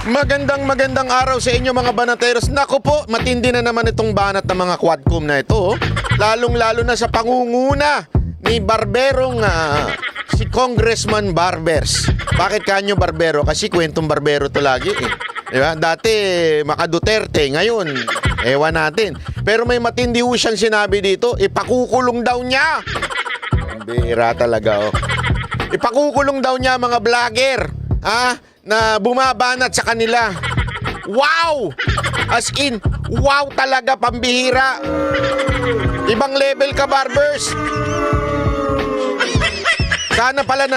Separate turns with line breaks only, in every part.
Magandang araw sa inyo mga banateros. Naku po, matindi na naman itong banat ng mga quadcom na ito. Lalong-lalo na sa pangunguna ni Barberong si Congressman Barbers. Bakit kanyo Barbero? Kasi kwentong Barbero to lagi eh. Diba? Dati Maka Duterte, ngayon ewan natin. Pero may matindi ho siyang sinabi dito, ipakukulong daw niya. Ang bira talaga oh. Ipakukulong daw niya mga vlogger na bumabanat sa kanila. Wow! As in, wow talaga, pambihira. Ibang level ka, Barbers. Sana pala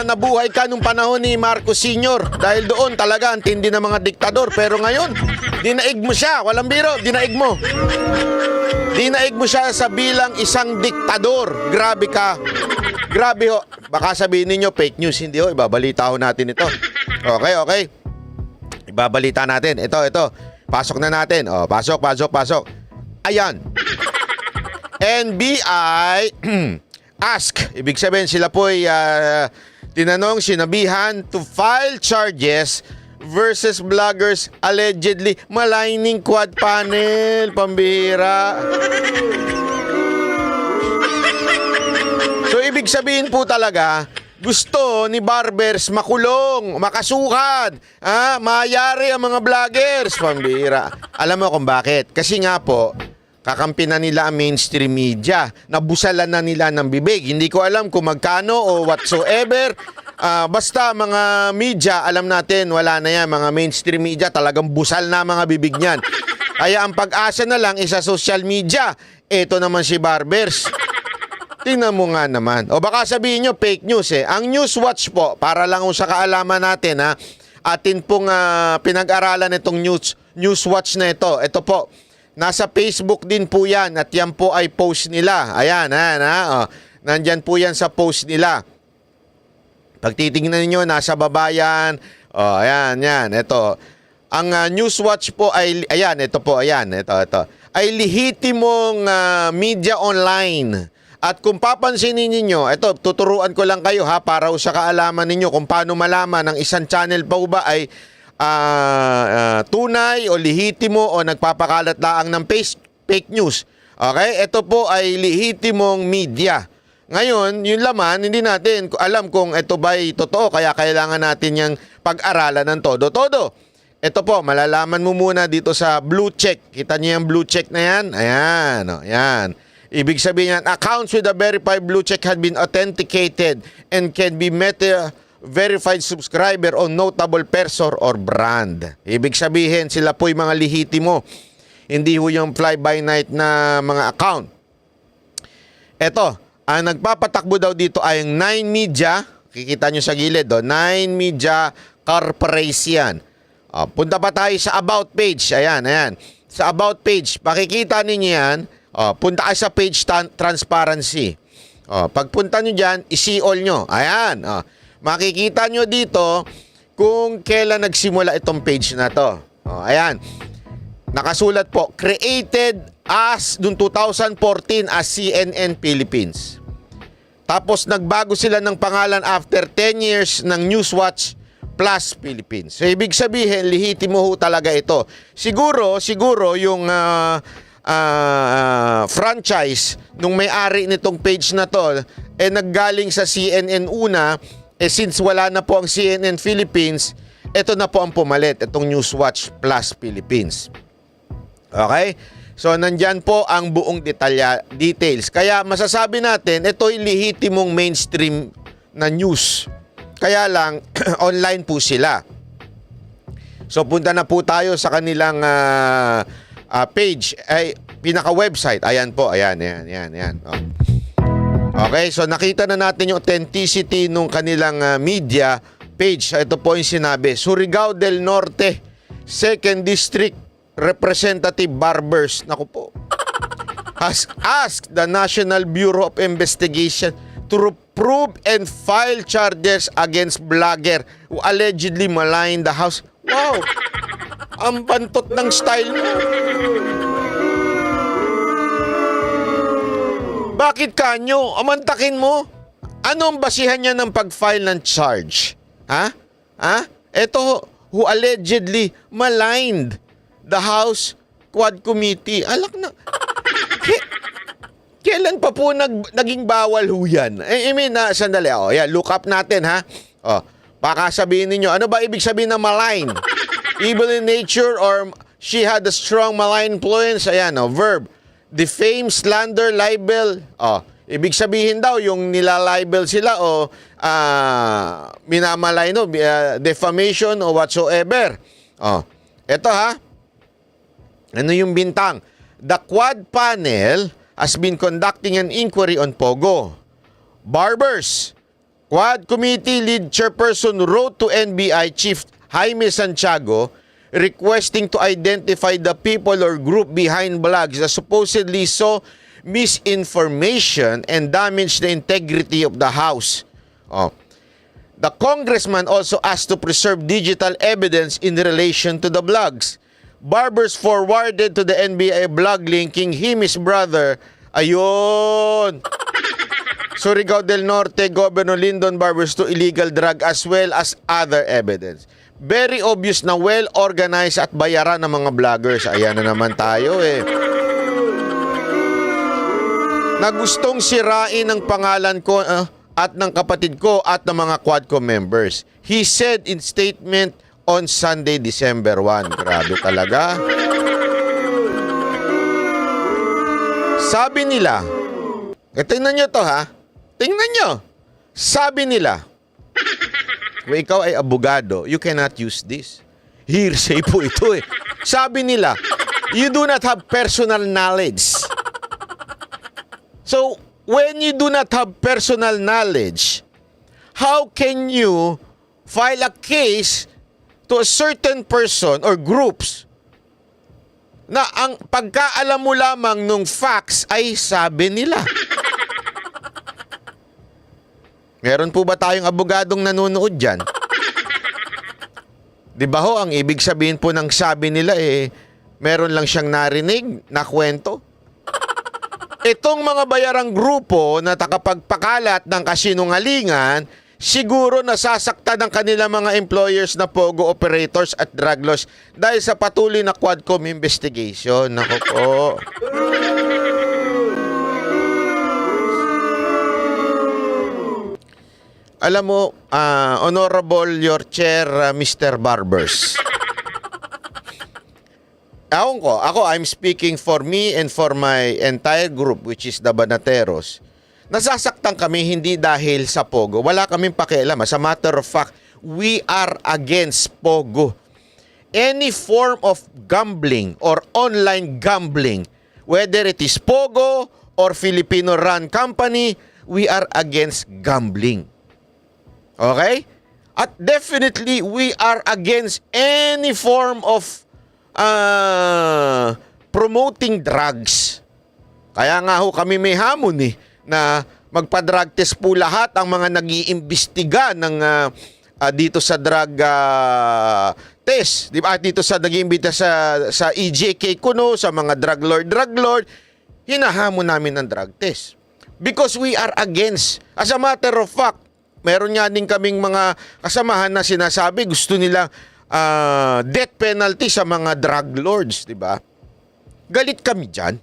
nabuhay ka nung panahon ni Marcos Sr. Dahil doon talaga ang tindi ng mga diktador. Pero ngayon, dinaig mo siya. Walang biro, dinaig mo. Dinaig mo siya sa bilang isang diktador. Grabe ka. Grabe ho. Baka sabihin ninyo, fake news. Hindi ho, ibabalita ho natin ito. Okay. Ibabalita natin. Ito. Pasok na natin. Oh, pasok. Ayan. NBI ask. Ibig sabihin sila po ay tinanong, sinabihan to file charges versus vloggers allegedly maligning quad panel. Pambihira. So ibig sabihin po talaga, gusto ni Barbers makulong, makasuhan, mayari ang mga vloggers. Pambira. Alam mo kung bakit? Kasi nga po, kakampi na nila ang mainstream media. Nabusalan na nila ng bibig. Hindi ko alam kung magkano o whatsoever. Basta mga media, alam natin, wala na yan. Mga mainstream media, talagang busal na mga bibig niyan. Kaya ang pag-asa na lang isa social media. Ito naman si Barbers. Tingnan mo nga naman. O baka sabihin nyo, fake news eh. Ang Newswatch po, para lang sa kaalaman natin atin pong pinag-aralan itong Newswatch na ito. Ito po, nasa Facebook din po yan at yan po ay post nila. Ayan. Nandyan po yan sa post nila. Pag titingnan niyo nasa baba yan. Ayan. Ito. Ang Newswatch po ay, ito. Ay lehitimong media online. At kung papansinin ninyo, ito, tuturuan ko lang kayo para sa kaalaman ninyo kung paano malaman ng isang channel pa ba ay tunay o lehitimo o nagpapakalat laang ng fake news. Okay? Ito po ay lehitimong media. Ngayon, yung laman, hindi natin alam kung ito ba ay totoo, kaya kailangan natin yung pag-aralan ng todo-todo. Ito po, malalaman mo muna dito sa blue check. Kita niyo yung blue check na yan? Ayan. Ibig sabihin yan, accounts with a verified blue check had been authenticated and can be verified subscriber o notable person or brand. Ibig sabihin, sila po'y mga lehitimo. Hindi ho yung fly-by-night na mga account. Ito, ang nagpapatakbo daw dito ay yung 9 Media. Kikita nyo sa gilid, 9 Media Corporation. Punta pa tayo sa About page. Ayan. Sa About page, pakikita ninyo yan. Punta kayo sa page transparency. Pagpunta nyo dyan, isi-all nyo. Ayan. Makikita nyo dito kung kailan nagsimula itong page na to. Ayan. Nakasulat po, created as noong 2014 as CNN Philippines. Tapos nagbago sila ng pangalan after 10 years ng Newswatch Plus Philippines. So ibig sabihin, lehitimo ho talaga ito. Siguro yung franchise nung may-ari nitong page na to naggaling sa CNN una, since wala na po ang CNN Philippines, ito na po ang pumalit, itong Newswatch Plus Philippines. Okay? So nandyan po ang buong details. Kaya masasabi natin, ito'y lehitimong mainstream na news. Kaya lang online po sila. So punta na po tayo sa kanilang page, ay pinaka-website. Ayan po, ayan. Okay, so nakita na natin yung authenticity nung kanilang media page. Ito po yung sinabi, Surigao del Norte, 2nd District Representative Barbers, naku po, has asked the National Bureau of Investigation to prove and file charges against blogger who allegedly maligned the House. Wow! Ang bantot ng style mo. Bakit kanyo? Amantakin mo? Ano ang basihan niya ng pag-file ng charge? Ha? Ito, who allegedly maligned the House Quad Committee. Alak na. Kailan pa po naging bawal ho yan? I mean, sandali. Look up natin, ha? Baka sabihin ninyo, ano ba ibig sabihin ng malign? Evil in nature or she had a strong malign influence? Ayan, verb. Defame, slander, libel. Ibig sabihin daw, yung nilalibel sila o minamalay, no? Defamation o whatsoever. Ito, ha? Ano yung bintang? The Quad Panel has been conducting an inquiry on Pogo. Barbers. Quad Committee Lead Chairperson wrote to NBI Chief Jaime Santiago requesting to identify the people or group behind blogs that supposedly saw misinformation and damaged the integrity of the House. The congressman also asked to preserve digital evidence in relation to the blogs. Barbers forwarded to the NBI blog linking him, his brother. Ayun! Surigao del Norte, Governor Lyndon Barbers to illegal drug as well as other evidence. Very obvious na well-organized at bayaran ng mga vloggers. Ayan na naman tayo na gustong sirain ang pangalan ko at ng kapatid ko at ng mga Quadcom members. He said in statement on Sunday, December 1. Grabe talaga. Sabi nila, tingnan nyo to, ha? Tingnan nyo. Sabi nila, kung ikaw ay abogado, you cannot use this. Hearsay po ito eh. Sabi nila, you do not have personal knowledge. So, when you do not have personal knowledge, how can you file a case to a certain person or groups na ang pagkaalam mo lamang nung facts ay sabi nila? Meron po ba tayong abogadong nanonood dyan? Di ba ho, ang ibig sabihin po ng sabi nila meron lang siyang narinig na kwento? Itong mga bayarang grupo na takapagpakalat ng kasinungalingan, siguro nasasaktan ng kanilang mga employers na pogo operators at drug laws dahil sa patuloy na Quadcom investigation. Nako po. Alam mo, Honorable Your Chair, Mr. Barbers. I'm speaking for me and for my entire group, which is the Banateros. Nasasaktan kami hindi dahil sa Pogo. Wala kaming pakialam. As a matter of fact, we are against Pogo. Any form of gambling or online gambling, whether it is Pogo or Filipino-run company, we are against gambling. Okay? At definitely, we are against any form of promoting drugs. Kaya nga ho kami may hamon na magpa-drug test po lahat ang mga nag-iimbestiga ng dito sa drug test. Di ba? Dito sa nag-iimbita sa EJK Kuno, sa mga drug lord, hinahamon namin ng drug test. Because we are against. As a matter of fact, meron nga din kaming mga kasamahan na sinasabi gusto nila death penalty sa mga drug lords, di ba? Galit kami dyan.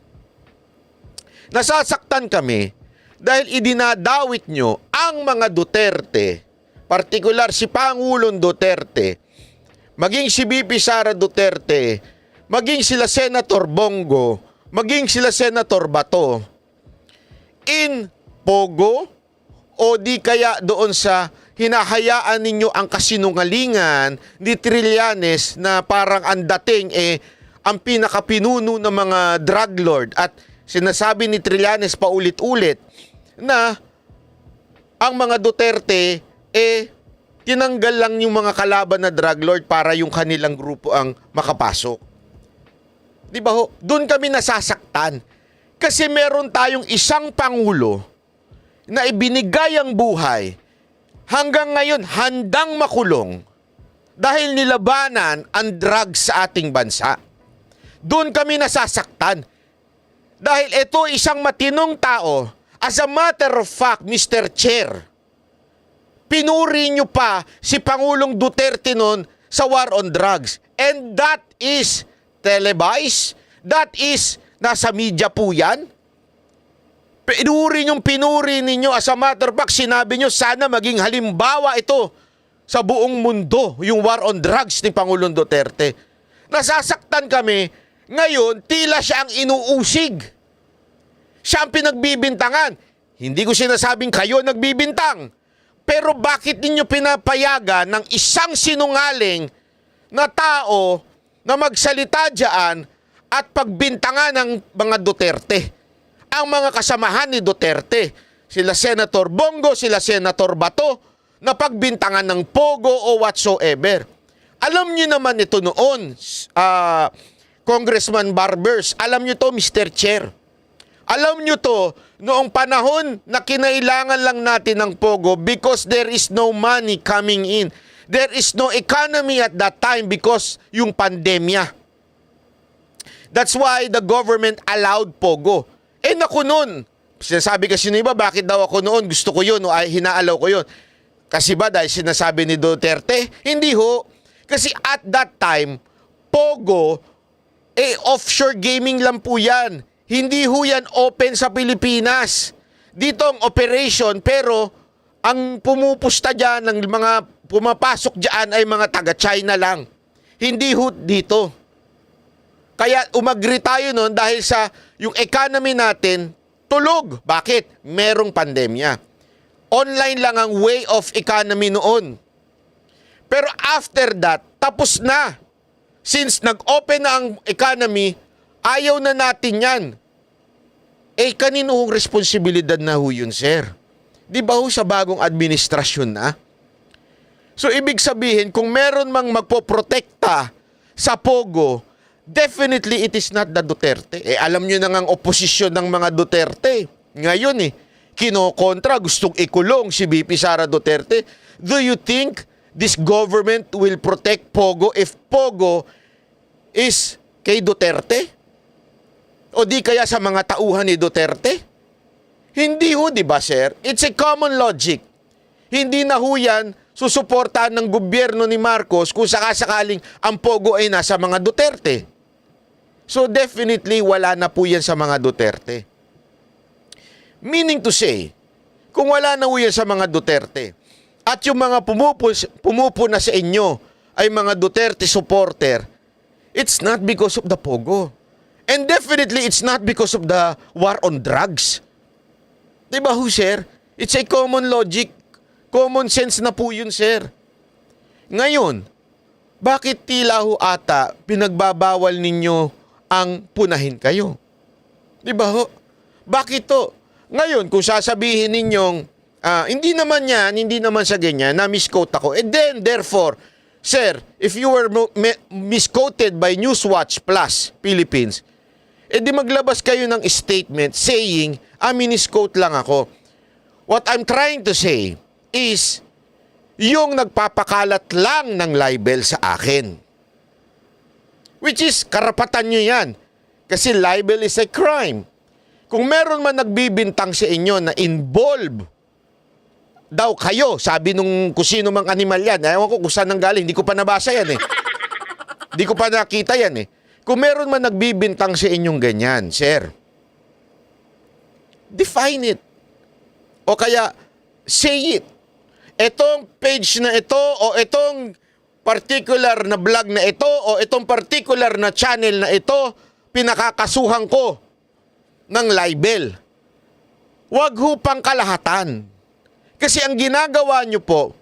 Nasasaktan kami dahil idinadawit nyo ang mga Duterte, partikular si Pangulong Duterte, maging si BP Sara Duterte, maging sila Senator Bongo, maging sila Senator Bato, in Pogo o di kaya doon sa hinahayaan ninyo ang kasinungalingan ni Trillanes na parang ang dating ang pinakapinuno ng mga drug lord at sinasabi ni Trillanes paulit-ulit na ang mga Duterte tinanggal lang yung mga kalaban na drug lord para yung kanilang grupo ang makapasok. Di ba ho? Doon kami nasasaktan. Kasi meron tayong isang pangulo na ibinigay ang buhay hanggang ngayon handang makulong dahil nilabanan ang drugs sa ating bansa. Doon kami nasasaktan. Dahil ito isang matinong tao, as a matter of fact, Mr. Chair, pinuri nyo pa si Pangulong Duterte noon sa war on drugs. And that is televised. That is, nasa media po yan. Pinuri ninyo. As a matter of fact, sinabi nyo, sana maging halimbawa ito sa buong mundo, yung war on drugs ni Pangulong Duterte. Nasasaktan kami, ngayon, tila siya ang inuusig. Siya ang pinagbibintangan. Hindi ko sinasabing kayo nagbibintang. Pero bakit ninyo pinapayagan ng isang sinungaling na tao na magsalita dyan at pagbintangan ng mga Duterte? Ang mga kasamahan ni Duterte, sila Senator Bongo, sila Senator Bato, na pagbintangan ng Pogo o whatsoever. Alam niyo naman ito noon, Congressman Barbers. Alam niyo to, Mr. Chair. Alam niyo to, noong panahon na kinailangan lang natin ng Pogo because there is no money coming in. There is no economy at that time because yung pandemya. That's why the government allowed Pogo. Eh naku nun, sinasabi kasi ng iba, bakit daw ako noon, gusto ko yun, o ay hinaalaw ko yun. Kasi ba dahil sinasabi ni Duterte? Hindi ho. Kasi at that time, Pogo, offshore gaming lang po yan. Hindi ho yan open sa Pilipinas. Dito ang operation, pero ang pumupusta dyan, ng mga pumapasok dyan ay mga taga-China lang. Hindi ho dito. Kaya umagri tayo noon dahil sa yung economy natin, tulog. Bakit? Merong pandemya. Online lang ang way of economy noon. Pero after that, tapos na. Since nag-open na ang economy, ayaw na natin yan. Eh, kanino hong responsibilidad na ho yun, sir? Di ba ho sa bagong administrasyon na? So, ibig sabihin, kung meron mang magpoprotekta sa Pogo, definitely it is not the Duterte. Eh, alam nyo na ang oposisyon ng mga Duterte. Ngayon kinokontra, gustong ikulong si VP Sara Duterte. Do you think this government will protect Pogo if Pogo is kay Duterte? O di kaya sa mga tauhan ni Duterte? Hindi ho, di ba, sir? It's a common logic. Hindi na ho yan susuportahan ng gobyerno ni Marcos kung sakasakaling ang Pogo ay nasa mga Duterte. So definitely wala na po yan sa mga Duterte. Meaning to say, kung wala na po yan sa mga Duterte at yung mga pumupuna sa inyo ay mga Duterte supporter, it's not because of the Pogo. And definitely it's not because of the war on drugs. Diba ho, sir? It's a common logic. Common sense na po yun, sir. Ngayon, bakit tila ho ata pinagbabawal ninyo ang punahin kayo? Diba ho? Bakit to? Ngayon, kung sasabihin ninyong, hindi naman sa ganyan, na misquote ako, and then, therefore, sir, if you were misquoted by Newswatch Plus Philippines, di maglabas kayo ng statement saying, misquote lang ako. What I'm trying to say is, yung nagpapakalat lang ng libel sa akin. Which is, karapatan nyo yan. Kasi libel is a crime. Kung meron man nagbibintang sa inyo na involve daw kayo, sabi nung kusino mang animal yan, ewan ko kung saan nanggaling, hindi ko pa nabasa yan Hindi ko pa nakita yan Kung meron man nagbibintang sa inyong ganyan, sir, define it. O kaya, say it. Etong page na ito, o itong particular na vlog na ito, o itong particular na channel na ito, pinakakasuhan ko ng libel. Huwag hupang kalahatan. Kasi ang ginagawa nyo po,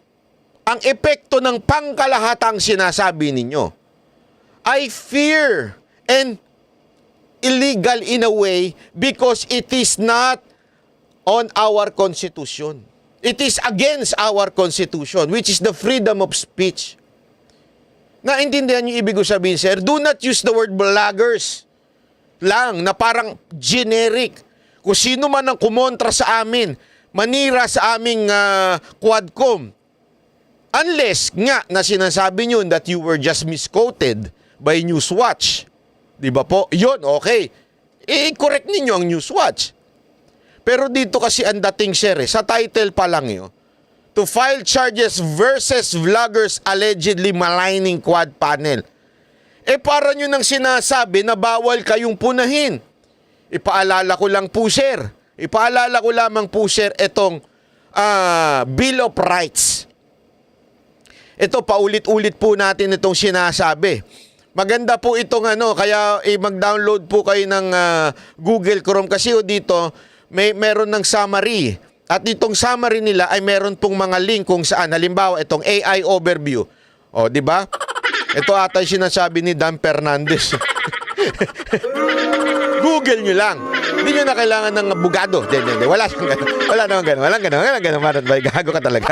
ang epekto ng pangkalahatang sinasabi ninyo, I fear and illegal in a way because it is not on our Constitution. It is against our Constitution, which is the freedom of speech. Naintindihan niyo ibig sabihin, sir? Do not use the word bloggers lang na parang generic. Kung sino man ang kumontra sa amin, manira sa aming Quadcom. Unless nga na sinasabi nyo that you were just misquoted by Newswatch. Di ba po? Yun, okay. I-correct ninyo ang Newswatch. Pero dito kasi ang dating, sir, sa title pa lang yun, to file charges versus vloggers allegedly maligning quad panel. Para nyo nang sinasabi na bawal kayong punahin. Ipaalala ko lang po, sir. Ipaalala ko lamang po, sir, itong Bill of Rights. Ito, paulit-ulit po natin itong sinasabi. Maganda po itong kaya mag-download po kayo ng Google Chrome kasi dito meron ng summary. At itong summary nila ay meron pong mga link kung saan. Halimbawa, itong AI overview. O, di ba? Ito ata yung sinasabi ni Dan Fernandez. Google nyo lang. Hindi nyo na kailangan ng abogado. Hindi. Wala siyang ganun. Wala naman ganun. Walang ganun. Gago ka talaga.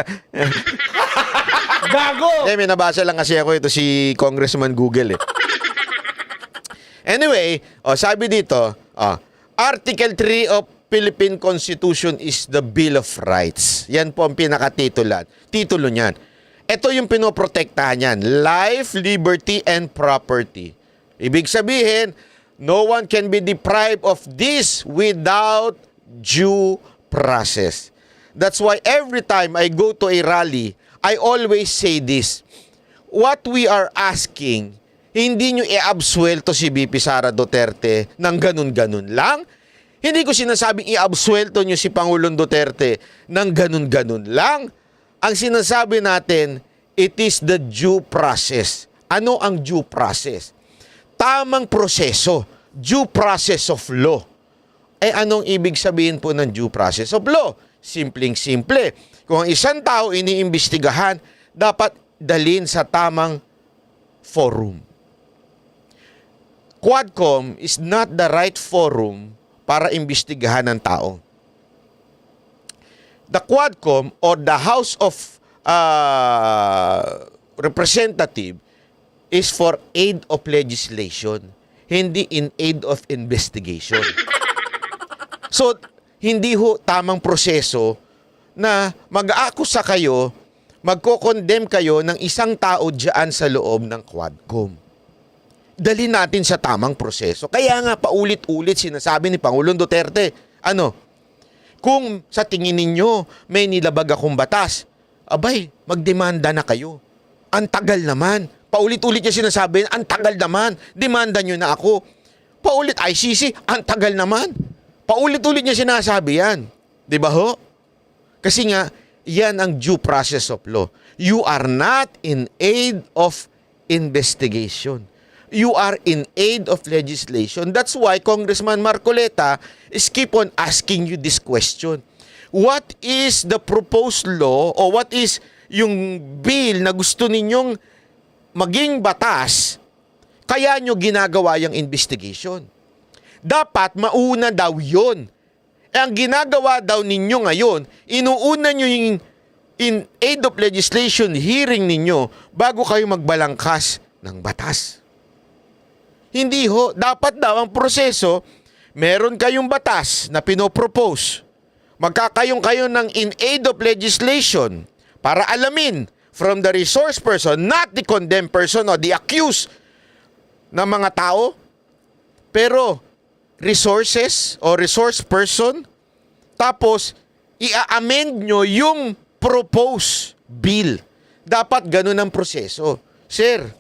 Gago!
May nabasa lang kasi ako ito si Congressman Google. Anyway, sabi dito, Article 3 of Philippine Constitution is the Bill of Rights. Yan po ang titulo niyan. Ito yung pinoprotektahan niyan. Life, liberty, and property. Ibig sabihin, no one can be deprived of this without due process. That's why every time I go to a rally, I always say this. What we are asking, hindi nyo i-absuelto si VP Sara Duterte ng ganun-ganun lang. Hindi ko sinasabing i-absuelto nyo si Pangulong Duterte ng ganun-ganun lang. Ang sinasabi natin, it is the due process. Ano ang due process? Tamang proseso. Due process of law. Anong ibig sabihin po ng due process of law? Simpleng-simple. Kung ang isang tao iniimbestigahan, dapat dalhin sa tamang forum. Quadcom is not the right forum para imbestigahan ng tao. The Quadcom or the House of Representative is for aid of legislation, hindi in aid of investigation. So, hindi ho tamang proseso na mag-aakusa kayo, magko-condemn kayo ng isang tao dyan sa loob ng Quadcom. Dali natin sa tamang proseso. Kaya nga paulit-ulit sinasabi ni Pangulong Duterte, kung sa tingin ninyo may nilabag akong batas, abay, magdemanda na kayo. Ang tagal naman. Paulit-ulit niya sinasabi, ang tagal naman. Demanda nyo na ako. Paulit ICC, ang tagal naman. Paulit-ulit niya sinasabi yan. Di ba ho? Kasi nga, yan ang due process of law. You are not in aid of investigation. You are in aid of legislation. That's why Congressman Marcoleta is keep on asking you this question. What is the proposed law o what is yung bill na gusto ninyong maging batas kaya nyo ginagawa yung investigation? Dapat mauna daw yun. Ang ginagawa daw ninyo ngayon, inuuna nyo yung in aid of legislation hearing ninyo bago kayo magbalangkas ng batas. Hindi ho. Dapat daw ang proseso, meron kayong batas na pinopropose. Magkakayong kayo ng in aid of legislation para alamin from the resource person, not the condemned person or the accused na mga tao, pero resources o resource person, tapos i-amend nyo yung proposed bill. Dapat ganun ang proseso. Sir,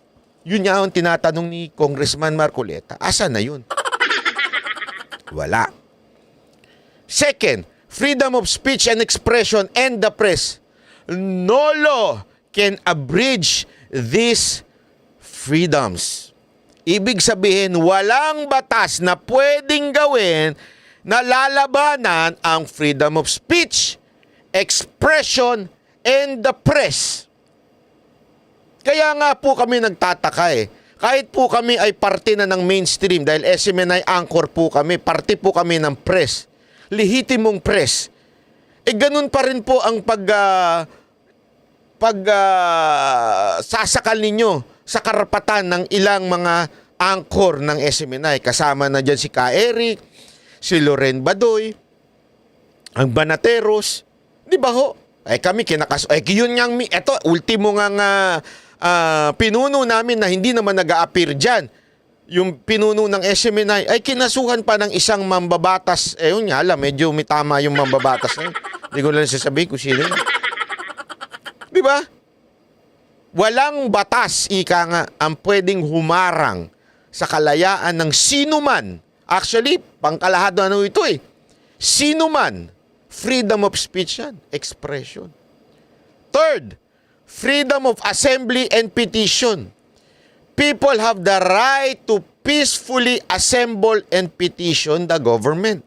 yun nga ang tinatanong ni Congressman Marcoleta. Asa na yun? Wala. Second, freedom of speech and expression and the press. No law can abridge these freedoms. Ibig sabihin, walang batas na pwedeng gawin na lalabanan ang freedom of speech, expression, and the press. Kaya nga po kami nagtataka Kahit po kami ay parte na ng mainstream dahil SMNI anchor po kami, parte po kami ng press. Lehitimong press. Ganun pa rin po ang sasakal ninyo sa karapatan ng ilang mga anchor ng SMNI. Kasama na dyan si Ka Eric, si Loren Badoy, ang Banateros. Di ba ho? Kami yun nga, eto, ultimo nga pinuno namin na hindi naman nag-a-appear dyan. Yung pinuno ng SMNI ay kinasuhan pa ng isang mambabatas. Yun nga, medyo may tama yung mambabatas na yun. Hindi ko lang sasabihin kung sino yun. Di ba? Walang batas, ika nga, ang pwedeng humarang sa kalayaan ng sino man. Actually, pangkalahado ano ito eh. Sino man. Freedom of speech yan. Expression. Third, freedom of assembly and petition. People have the right to peacefully assemble and petition the government.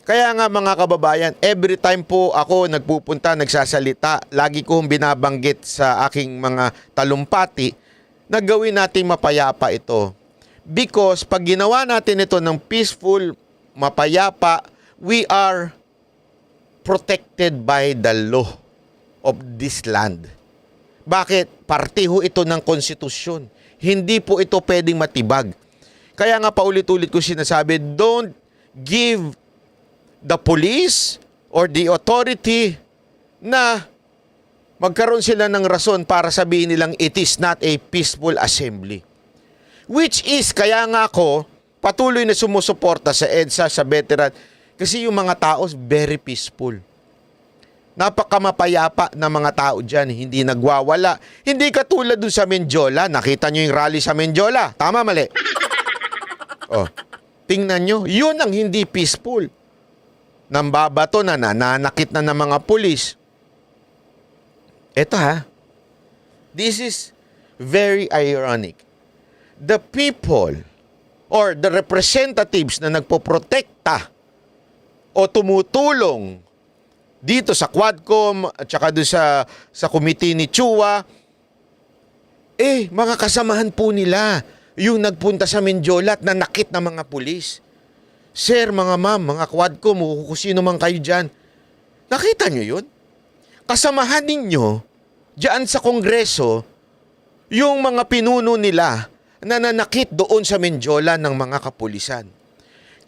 Kaya nga mga kababayan, every time po ako nagpupunta, nagsasalita, lagi kong binabanggit sa aking mga talumpati na gawin natin mapayapa ito. Because pag ginawa natin ito ng peaceful, mapayapa, we are protected by the law of this land. Bakit? Parte ho ito ng konstitusyon. Hindi po ito pwedeng matibag. Kaya nga paulit-ulit ko sinasabi, don't give the police or the authority na magkaroon sila ng rason para sabihin nilang it is not a peaceful assembly. Which is, kaya nga ako patuloy na sumusuporta sa EDSA, sa veteran, kasi yung mga tao very peaceful. Napakamapayapa na mga tao dyan, hindi nagwawala. Hindi katulad dun sa Mendiola. Nakita nyo yung rally sa Mendiola. Tama, mali? Oh, tingnan nyo, yun ang hindi peaceful. Nambabato na, nananakit na ng mga pulis. Eto ha, this is very ironic. The people or the representatives na nagpoprotekta o tumutulong dito sa Quadcom at saka doon sa committee ni Chua, mga kasamahan po nila yung nagpunta sa Mendiola at nanakit ng mga pulis. Sir, mga ma'am, mga Quadcom, kung sino man kayo dyan, nakita nyo yun? Kasamahan ninyo dyan sa Kongreso yung mga pinuno nila na nanakit doon sa Mendiola ng mga kapulisan.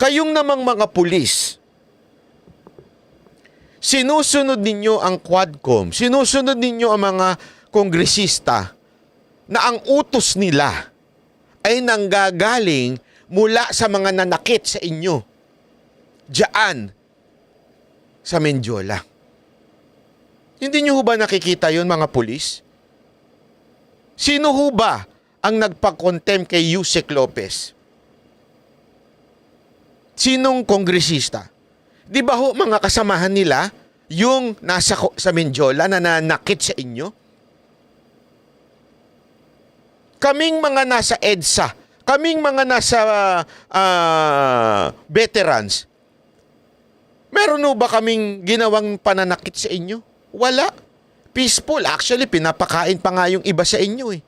Kayong namang mga pulis, sinusunod ninyo ang Quadcom, sinusunod ninyo ang mga kongresista na ang utos nila ay nanggagaling mula sa mga nanakit sa inyo diyan sa Mendiola. Hindi nyo ho ba nakikita yun, mga pulis? Sino ho ba ang nagpa-contempt kay Yusek Lopez? Sinong kongresista? Di ba ho mga kasamahan nila yung nasa sa Mendiola na nanakit sa inyo? Kaming mga nasa EDSA, kaming mga nasa veterans, meron ho ba kaming ginawang pananakit sa inyo? Wala. Peaceful. Actually, pinapakain pa nga yung iba sa inyo eh.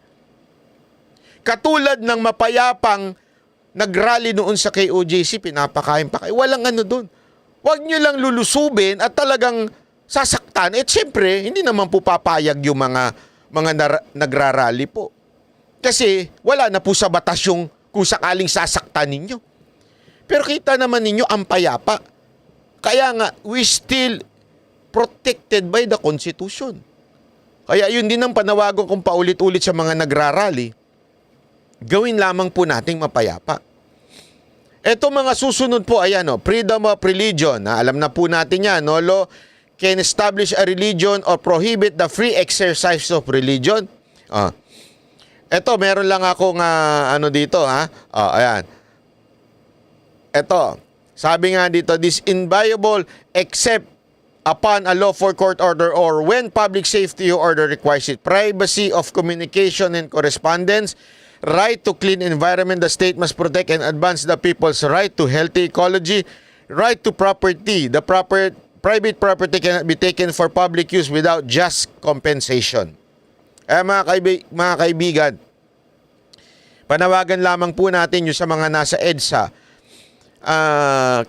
Katulad ng mapayapang nag-rally noon sa KOJC, pinapakain pa kayo. Walang ano doon. Huwag nyo lang lulusubin at talagang sasaktan. Eh, siyempre, hindi naman po papayag yung mga nagrarally po. Kasi wala na po sa batas yung kung sakaling sasaktan ninyo. Pero kita naman ninyo ang payapa. Kaya nga, we still protected by the Constitution. Kaya yun din ang panawagan kong paulit-ulit sa mga nagrarally. Gawin lamang po nating mapayapa. Ito mga susunod po, ayan o, freedom of religion. Alam na po natin yan, no? Law can establish a religion or prohibit the free exercise of religion. Ito, meron lang akong ano dito, ha? Ayan. Ito, sabi nga dito, this inviolable except upon a lawful court order or when public safety order requires it. Privacy of communication and correspondence. Right to clean environment. The state must protect and advance the people's right to healthy ecology. Right to property. The private property cannot be taken for public use without just compensation. Mga kaibigan, panawagan lamang po natin yung sa mga nasa EDSA.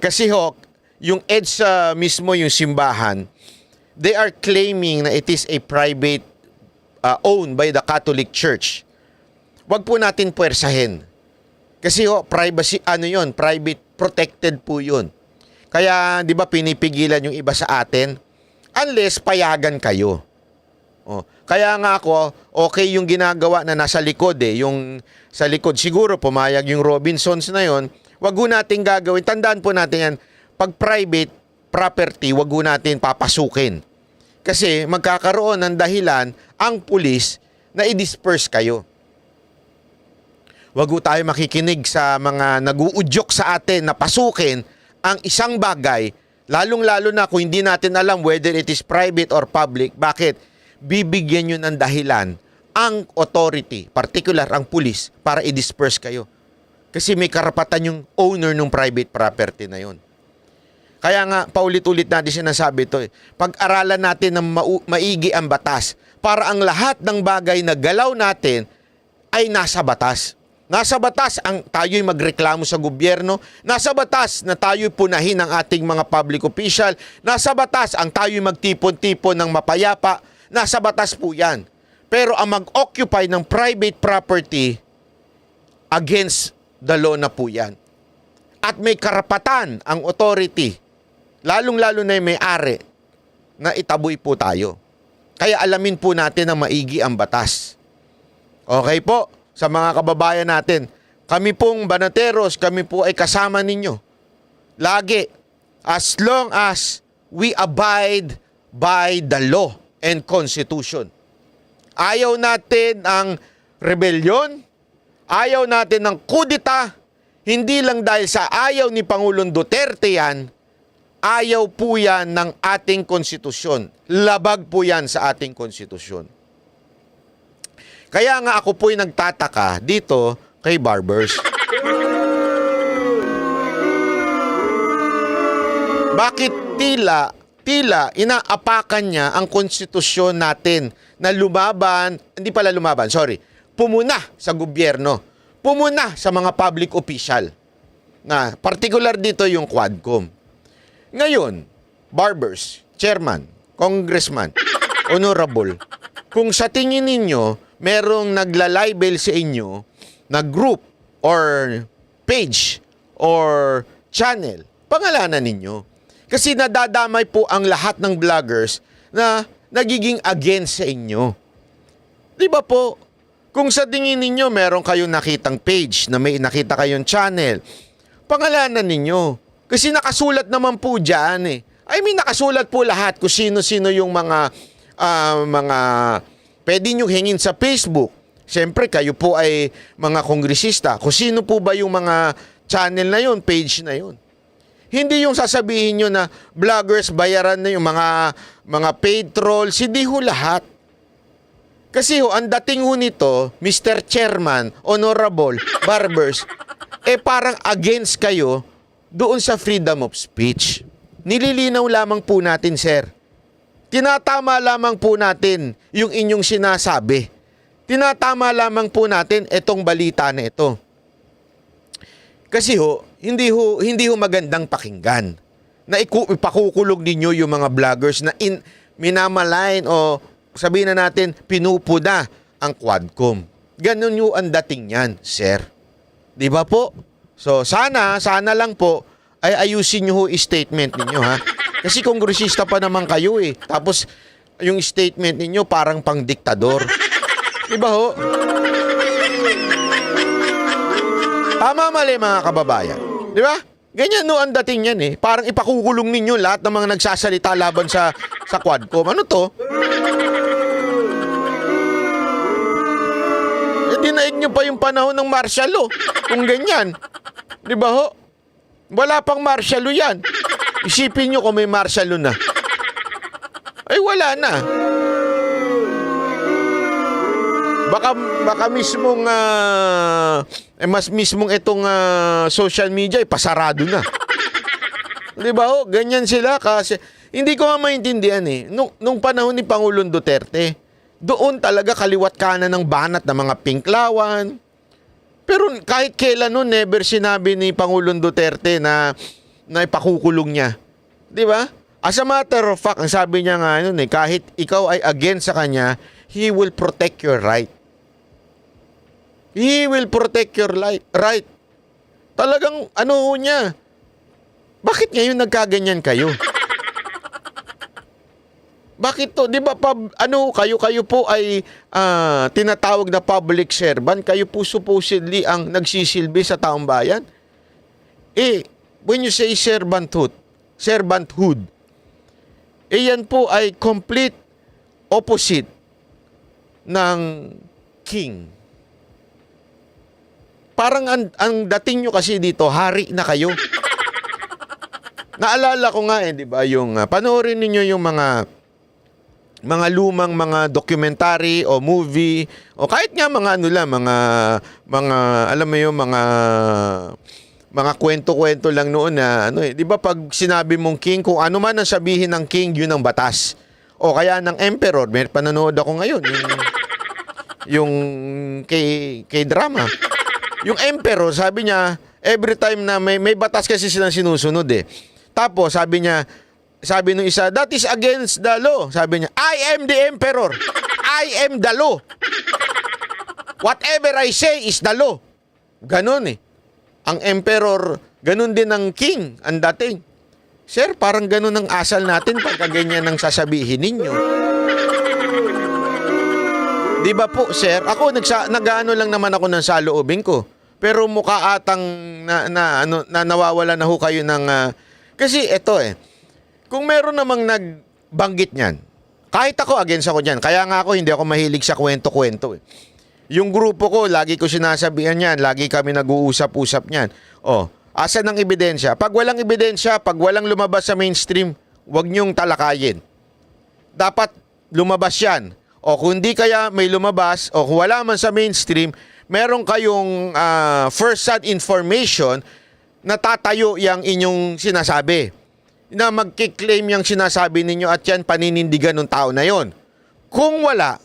Kasi ho, yung EDSA mismo, yung simbahan, they are claiming na it is a private owned by the Catholic Church. Wag po natin puwersahin. Kasi ho, privacy, private protected po yun. Kaya, di ba, pinipigilan yung iba sa atin unless payagan kayo. Kaya nga ako, okay yung ginagawa na nasa likod yung sa likod. Siguro pumayag yung Robinsons na yon. Wag ho natin gagawin. Tandaan po natin yan, pag private property, wag ho natin papasukin. Kasi magkakaroon ng dahilan ang pulis na i-disperse kayo. Wag ho tayo makikinig sa mga nag-uudyok sa atin na pasukin ang isang bagay, lalong-lalo na kung hindi natin alam whether it is private or public. Bakit? Bibigyan nyo ng dahilan ang authority, particular ang pulis, para i-disperse kayo. Kasi may karapatan yung owner ng private property na yon. Kaya nga, paulit-ulit natin sinasabi ito. Pag-aralan natin ng maigi ang batas para ang lahat ng bagay na galaw natin ay nasa batas. Nasa batas ang tayo'y magreklamo sa gobyerno. Nasa batas na tayo'y punahin ang ating mga public official. Nasa batas ang tayo'y magtipon-tipon ng mapayapa. Nasa batas po yan. Pero ang mag-occupy ng private property, against the law na po yan. At may karapatan ang authority, lalong-lalo na yung may-ari, na itaboy po tayo. Kaya alamin po natin ang maigi ang batas. Okay po? Sa mga kababayan natin, kami pong Banateros, kami po ay kasama ninyo. Lagi, as long as we abide by the law and constitution. Ayaw natin ang rebellion, ayaw natin ng kudita, hindi lang dahil sa ayaw ni Pangulong Duterte yan, ayaw po yan ng ating konstitusyon. Labag po yan sa ating konstitusyon. Kaya nga ako po'y nagtataka dito kay Barbers. Bakit tila inaapakan niya ang konstitusyon natin na pumuna sa gobyerno, pumuna sa mga public official, na particular dito yung Quadcom. Ngayon, Barbers, Chairman, Congressman, Honorable, kung sa tingin ninyo merong nagla-libel sa inyo na group or page or channel, pangalanan ninyo. Kasi nadadamay po ang lahat ng vloggers na nagiging against sa inyo. Di ba po? Kung sa tingin ninyo meron kayong nakitang page, na may nakita kayong channel, pangalanan ninyo. Kasi nakasulat naman po dyan eh. Nakasulat po lahat kung sino-sino yung mga pwede nyo hingin sa Facebook. Siyempre, kayo po ay mga kongresista. Kung sino po ba yung mga channel na yun, page na yun. Hindi yung sasabihin nyo na vloggers, bayaran na yung mga paid trolls. Hindi ho lahat. Kasi ang dating ho nito, Mr. Chairman, Honorable, Barbers, parang against kayo doon sa freedom of speech. Nililinaw lamang po natin, sir. Tinatama lamang po natin yung inyong sinasabi. Tinatama lamang po natin itong balita na ito. Kasi hindi ho magandang pakinggan na ipakukulog ninyo yung mga vloggers na minamalain o sabihin na natin pinupuda ang Quadcom. Ganun yung ang dating yan, sir. Di ba po? So sana lang po ay ayusin nyo yung statement ninyo, ha? Kasi kongresista pa naman kayo eh. Tapos yung statement ninyo parang pang diktador. Di ba ho? Tama mali mga kababayan. Di ba? Ganyan no ang dating yan eh. Parang ipakukulong ninyo lahat ng mga nagsasalita laban sa Quadcom. Ano to? Dinaig nyo pa yung panahon ng martial law. Kung ganyan. Di ba ho? Wala pang martial law yan. Isipin nyo kung may martial law na. Ay wala na. Baka mismong mismong itong social media pasarado na. 'Di ba ho? Ganyan sila kasi hindi ko maintindihan eh. Nung panahon ni Pangulong Duterte, doon talaga kaliwat kanan ng banat ng mga pinklawan. Pero kahit kailan noon never sinabi ni Pangulong Duterte na ipakukulong niya. 'Di ba? As a matter of fact, ang sabi niya nga noon kahit ikaw ay against sa kanya, he will protect your right. He will protect your right. Talagang niya. Bakit ngayon nagkaganyan kayo? Bakit to? 'Di ba kayo po ay tinatawag na public servant, kayo po supposedly ang nagsisilbi sa taong bayan. When you say servanthood, yan po ay complete opposite ng king. Parang ang dating nyo kasi dito, hari na kayo. Naalala ko nga di ba, yung panoorin niyo yung mga lumang mga documentary o movie o kahit nga mga ano lang, mga alam mo yung mga kwento-kwento lang noon na di ba pag sinabi mong king, kung ano man ang sabihin ng king, yun ang batas. O kaya ng emperor, may pananood ako ngayon, yung kay drama. Yung emperor, sabi niya, every time na may batas kasi silang sinusunod Tapos sabi nung isa, that is against the law. Sabi niya, I am the emperor. I am the law. Whatever I say is the law. Ganon Ang emperor, ganon din ang king, ang dating. Sir, parang ganon ang asal natin pagka ganyan ang sasabihin ninyo. Di ba po, sir? Ako, nag-ano lang naman ako ng saloobin ko. Pero mukha atang nawawala na ho kayo ng... kasi ito kung meron namang nagbanggit niyan, kahit ako, against ako dyan. Kaya nga ako, hindi ako mahilig sa kwento-kwento Yung grupo ko, lagi ko sinasabihan yan. Lagi kami nag-uusap-usap niyan. Asan ang ebidensya? Pag walang ebidensya, pag walang lumabas sa mainstream, huwag niyong talakayin. Dapat lumabas yan. Kung hindi kaya may lumabas, o kung wala man sa mainstream, meron kayong first-hand information na tatayo yung inyong sinasabi. Na magkiklaim yung sinasabi ninyo at yan paninindigan ng tao na yon. Kung wala,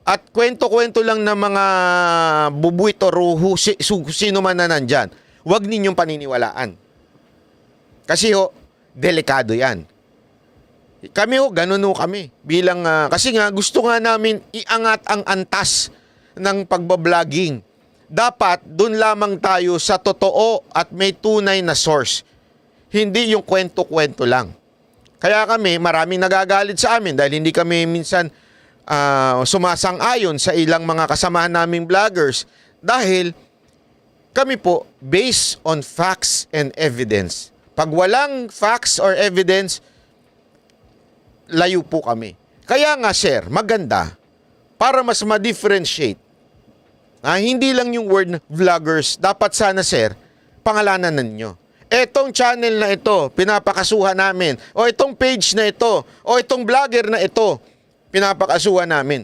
at kwento-kwento lang ng mga bubuit o ruho, sino man na nandyan, huwag ninyong paniniwalaan. Kasi delikado yan. Kami ganun kami. Bilang, kasi nga, gusto nga namin iangat ang antas ng pagbablogger. Dapat, dun lamang tayo sa totoo at may tunay na source. Hindi yung kwento-kwento lang. Kaya kami, maraming nagagalit sa amin dahil hindi kami minsan sumasang-ayon sa ilang mga kasamahan naming vloggers dahil kami po based on facts and evidence. Pag walang facts or evidence, layo po kami. Kaya nga sir, maganda para mas ma-differentiate. Hindi lang yung word vloggers, dapat sana sir, pangalanan ninyo. Etong channel na ito, pinapakasuhan namin. O itong page na ito, o itong vlogger na ito, pinapakasuhan namin.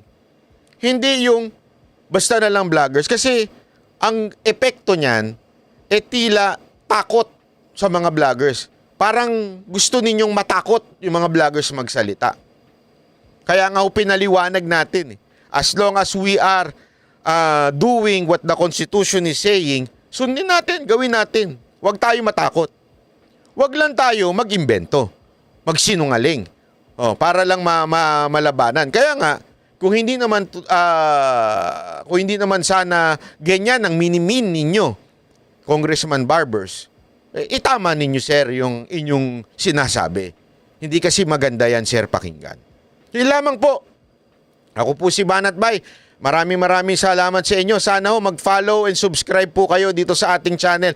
Hindi yung basta na lang vloggers. Kasi ang epekto niyan, tila takot sa mga vloggers. Parang gusto ninyong matakot yung mga vloggers magsalita. Kaya nga pinaliwanag natin. As long as we are doing what the Constitution is saying, sundin natin, gawin natin. Huwag tayo matakot. Huwag lang tayo mag-imbento, magsinungaling. Para lang malabanan. Kaya nga, kung hindi naman sana ganyan ang minimin ninyo, Congressman Barbers, itama ninyo sir yung inyong sinasabi. Hindi kasi maganda yan sir pakinggan. Yun lamang po. Ako po si Banat Bay. Maraming salamat sa inyo. Sana mag-follow and subscribe po kayo dito sa ating channel.